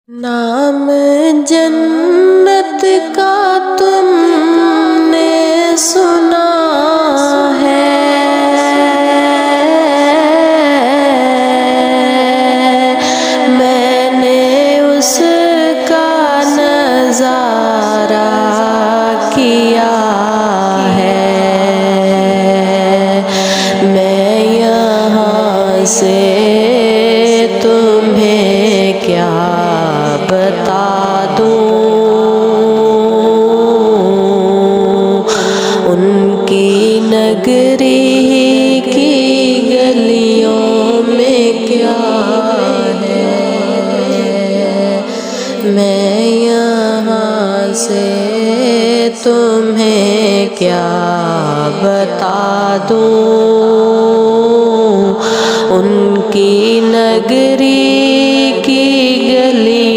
نام جنت کا تم نے سنا ہے، میں نے اس کا نظارہ کیا ہے، میں یہاں سے تمہیں کیا بتا دوں، ان کی نگری کی گلیوں میں کیا ہے، میں یہاں سے تمہیں کیا بتا دوں، ان کی نگری